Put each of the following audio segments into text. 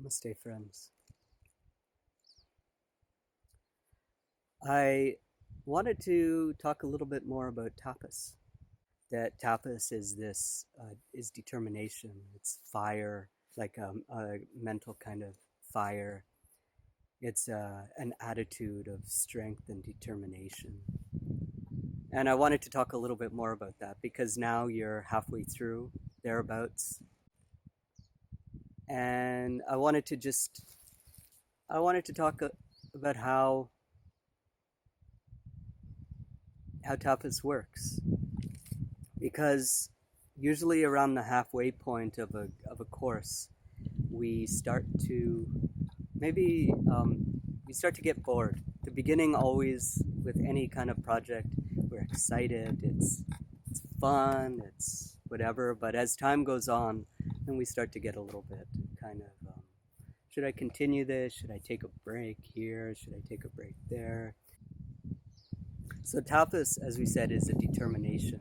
Namaste, friends. I wanted to talk a little bit more about tapas. That tapas is is determination. It's fire, like a mental kind of fire. It's an attitude of strength and determination. And I wanted to talk a little bit more about that because now you're halfway through, thereabouts. And I wanted to talk about how tapas works, because usually around the halfway point of a course, we start to maybe we start to get bored. The beginning, always with any kind of project, we're excited, it's fun, it's whatever. But as time goes on, then we start to get a little bit kind of should I continue this? Should I take a break here? Should I take a break there? So tapas, as we said, is a determination,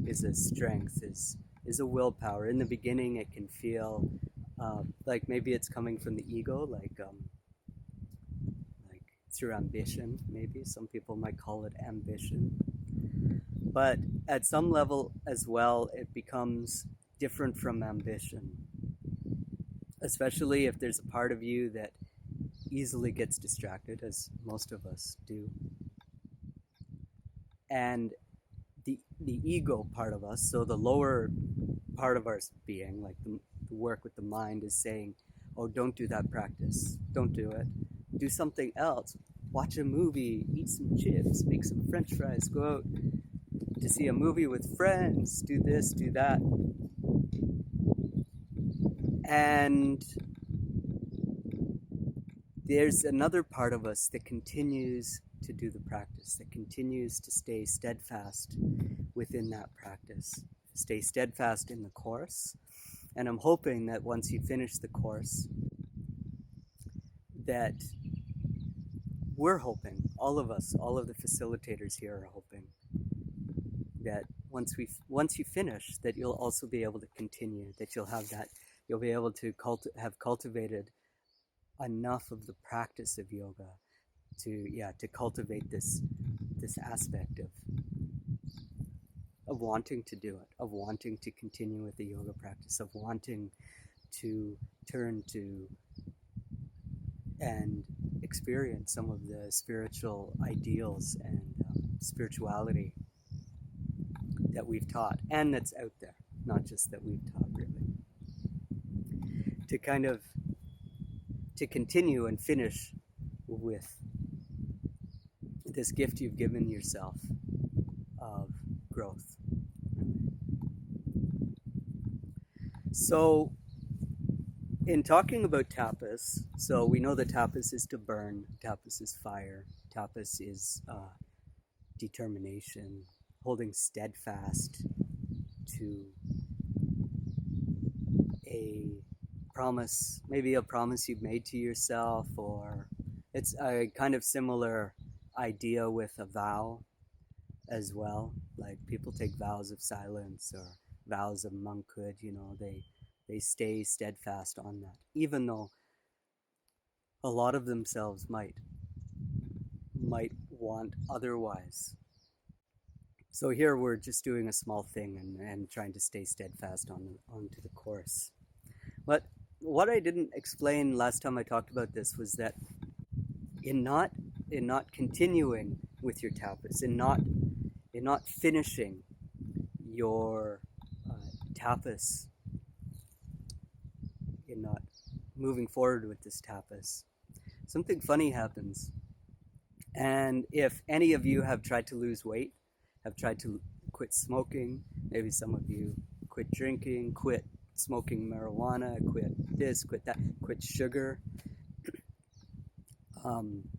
is a strength, is a willpower. In the beginning, it can feel like maybe it's coming from the ego, like through ambition. Maybe some people might call it ambition, but at some level as well, it becomes different from ambition. Especially if there's a part of you that easily gets distracted, as most of us do. And the ego part of us, so the lower part of our being, like the work with the mind, is saying, oh, don't do that practice, don't do it, do something else, watch a movie, eat some chips, make some french fries, go out to see a movie with friends, do this, do that. And there's another part of us that continues to do the practice, that continues to stay steadfast within that practice, stay steadfast in the course. And I'm hoping that once you finish the course, that we're hoping, all of us, all of the facilitators here are hoping, that once you finish, that you'll also be able to continue, that you'll be able to have cultivated enough of the practice of yoga to cultivate this aspect of wanting to do it, of wanting to continue with the yoga practice, of wanting to turn to and experience some of the spiritual ideals and spirituality that we've taught and that's out there, not just that we've taught, really. To continue and finish with this gift you've given yourself of growth. So, in talking about tapas, so we know that tapas is to burn, tapas is fire, tapas is determination, holding steadfast to a promise, maybe a promise you've made to yourself, or it's a kind of similar idea with a vow as well. Like people take vows of silence or vows of monkhood, they stay steadfast on that, even though a lot of themselves might want otherwise. So here we're just doing a small thing and trying to stay steadfast onto the course. But what I didn't explain last time I talked about this was that in not continuing with your tapas, in not finishing your tapas, in not moving forward with this tapas, something funny happens. And if any of you have tried to lose weight, have tried to quit smoking, maybe some of you quit drinking, quit smoking marijuana, quit this, quit that, quit sugar,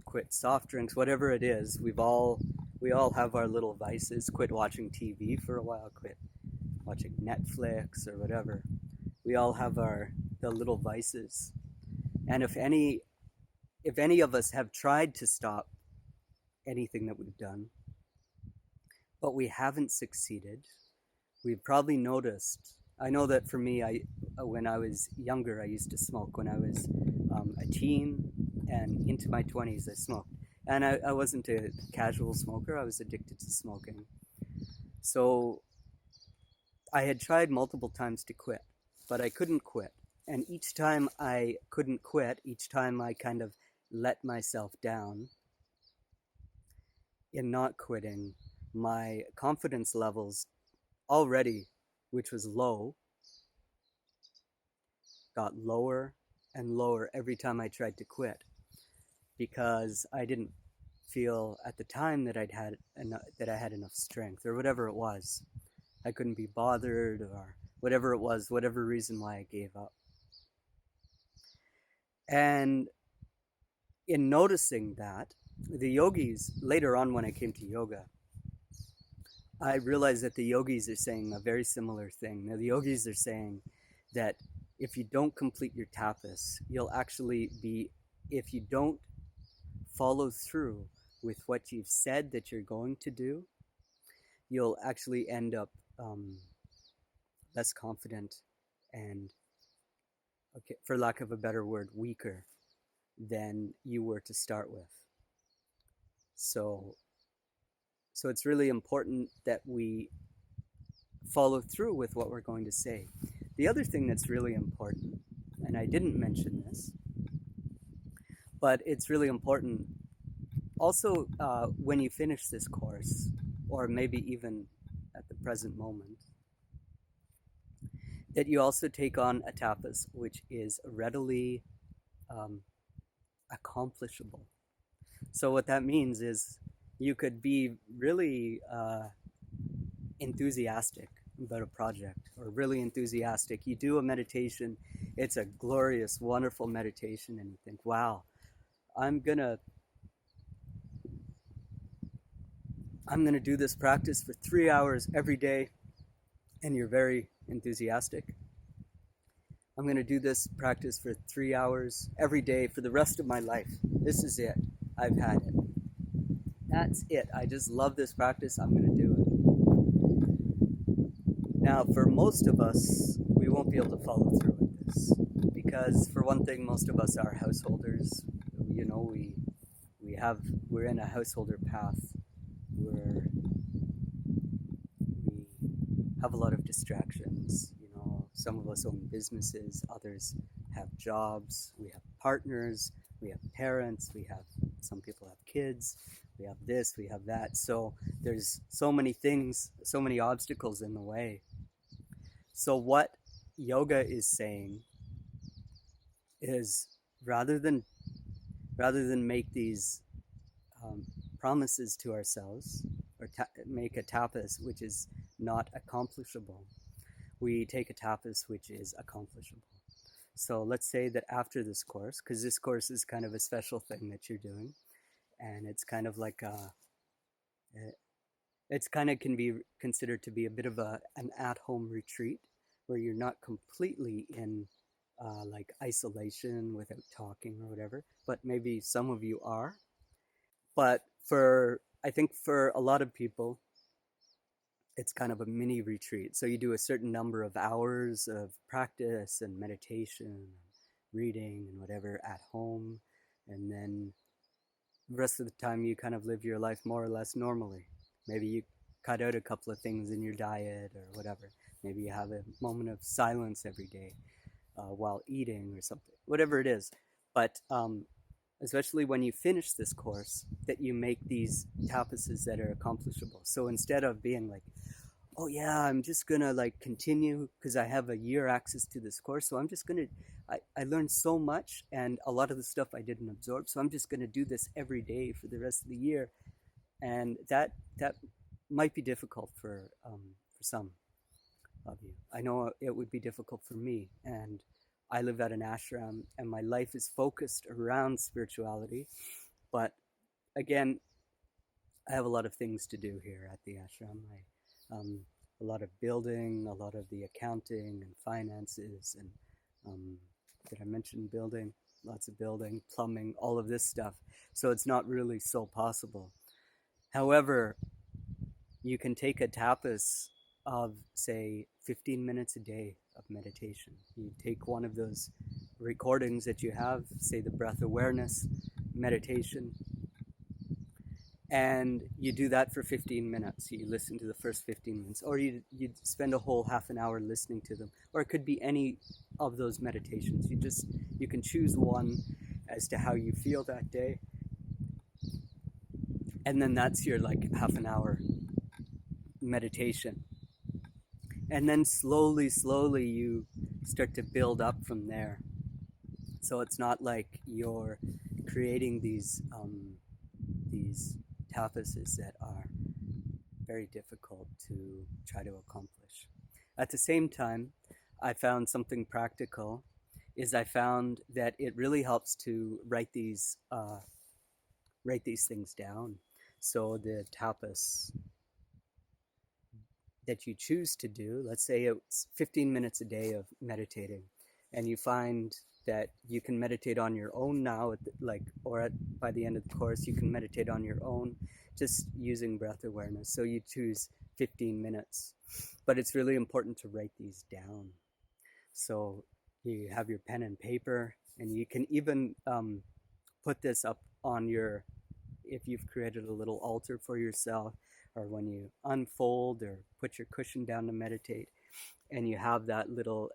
quit soft drinks, whatever it is, we all have our little vices. Quit watching TV for a while, quit watching Netflix or whatever. We all have the little vices. And if any of us have tried to stop anything that we've done, but we haven't succeeded, we've probably noticed. I know that for me, when I was younger, I used to smoke. When I was a teen, and into my 20s, I smoked. And I wasn't a casual smoker, I was addicted to smoking. So I had tried multiple times to quit, but I couldn't quit. And each time I couldn't quit, each time I kind of let myself down in not quitting, my confidence levels already, which was low, got lower and lower every time I tried to quit, because I didn't feel at the time that I had enough strength, or whatever it was. I couldn't be bothered, or whatever it was, whatever reason why I gave up. And in noticing that, the yogis, later on when I came to yoga, I realized that the yogis are saying a very similar thing. Now, the yogis are saying that if you don't complete your tapas, you'll actually be, if you don't follow through with what you've said that you're going to do, you'll actually end up less confident and, okay, for lack of a better word, weaker than you were to start with. So it's really important that we follow through with what we're going to say. The other thing that's really important, and I didn't mention this, but it's really important also when you finish this course, or maybe even at the present moment, that you also take on a tapas which is readily accomplishable. So what that means is you could be really enthusiastic about a project, or really enthusiastic. You do a meditation, it's a glorious, wonderful meditation, and you think, wow, I'm gonna do this practice for 3 hours every day, and you're very enthusiastic. I'm gonna do this practice for 3 hours every day for the rest of my life. This is it. I've had it. That's it. I just love this practice. I'm gonna do it. Now, for most of us, we won't be able to follow through with this, because for one thing, most of us are householders. You know, we're in a householder path where we have a lot of distractions. You know, some of us own businesses, others have jobs, we have partners, we have parents, some people have kids, we have this, we have that. So there's so many things, so many obstacles in the way. So what yoga is saying is, rather than make these promises to ourselves, or make a tapas which is not accomplishable, we take a tapas which is accomplishable. So let's say that after this course, because this course is kind of a special thing that you're doing, and it's kind of like it's kind of can be considered to be a bit of an at-home retreat, where you're not completely in like isolation without talking or whatever, but maybe some of you are. But I think for a lot of people, it's kind of a mini retreat. So you do a certain number of hours of practice and meditation, reading and whatever at home, and then the rest of the time you kind of live your life more or less normally. Maybe you cut out a couple of things in your diet or whatever. Maybe you have a moment of silence every day while eating or something, whatever it is. But especially when you finish this course, that you make these tapases that are accomplishable. So instead of being like, oh yeah, I'm just gonna like continue because I have a year access to this course, so I'm just gonna, I learned so much, and a lot of the stuff I didn't absorb, so I'm just gonna do this every day for the rest of the year. And that might be difficult for some of you. I know it would be difficult for me, and I live at an ashram, and my life is focused around spirituality. But again, I have a lot of things to do here at the ashram. A lot of building, a lot of the accounting and finances, and did I mention building? Lots of building, plumbing, all of this stuff. So it's not really so possible. However, you can take a tapas of, say, 15 minutes a day of meditation. You take one of those recordings that you have, say the breath awareness meditation, and you do that for 15 minutes. You listen to the first 15 minutes, or you spend a whole half an hour listening to them, or it could be any of those meditations. You can choose one as to how you feel that day, and then that's your like half an hour meditation. And then slowly you start to build up from there. So it's not like you're creating these tapasas that are very difficult to try to accomplish. At the same time, I found something practical. I found that it really helps to write these things down. So the tapas that you choose to do, let's say it's 15 minutes a day of meditating, and you find that you can meditate on your own now, by the end of the course, you can meditate on your own just using breath awareness. So you choose 15 minutes, but it's really important to write these down. So you have your pen and paper, and you can even put this up on if you've created a little altar for yourself, or when you unfold or put your cushion down to meditate, and you have that little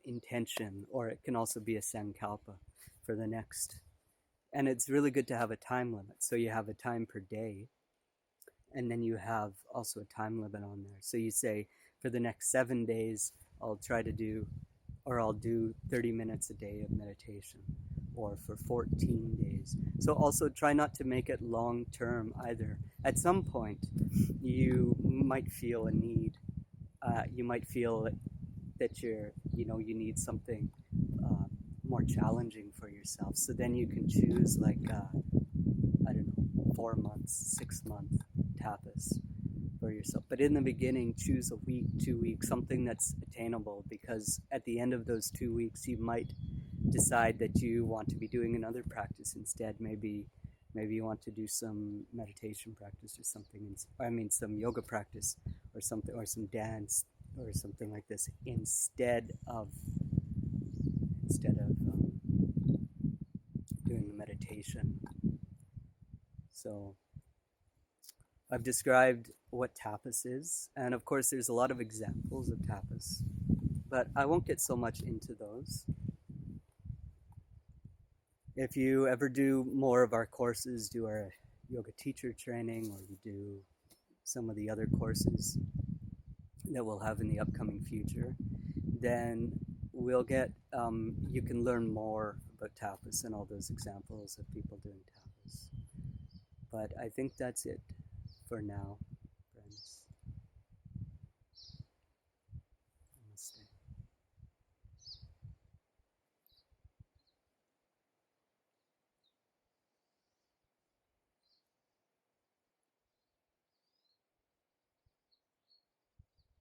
intention, or it can also be a sankalpa for the next. And it's really good to have a time limit. So you have a time per day, and then you have also a time limit on there. So you say, for the next 7 days, I'll do 30 minutes a day of meditation, or for 14 days. So also try not to make it long term either. At some point, you might feel a need. You might feel that you need something more challenging for yourself. So then you can choose 4 months, 6 month tapas for yourself. But in the beginning, choose a week, 2 weeks, something that's attainable, because at the end of those 2 weeks, you might decide that you want to be doing another practice instead. Maybe you want to do some meditation practice or something. Some yoga practice or something, or some dance or something like this instead of doing the meditation. So I've described what tapas is, and of course there's a lot of examples of tapas, but I won't get so much into those. If you ever do more of our courses, do our yoga teacher training, or you do some of the other courses that we'll have in the upcoming future, then we'll get, you can learn more about tapas and all those examples of people doing tapas. But I think that's it for now.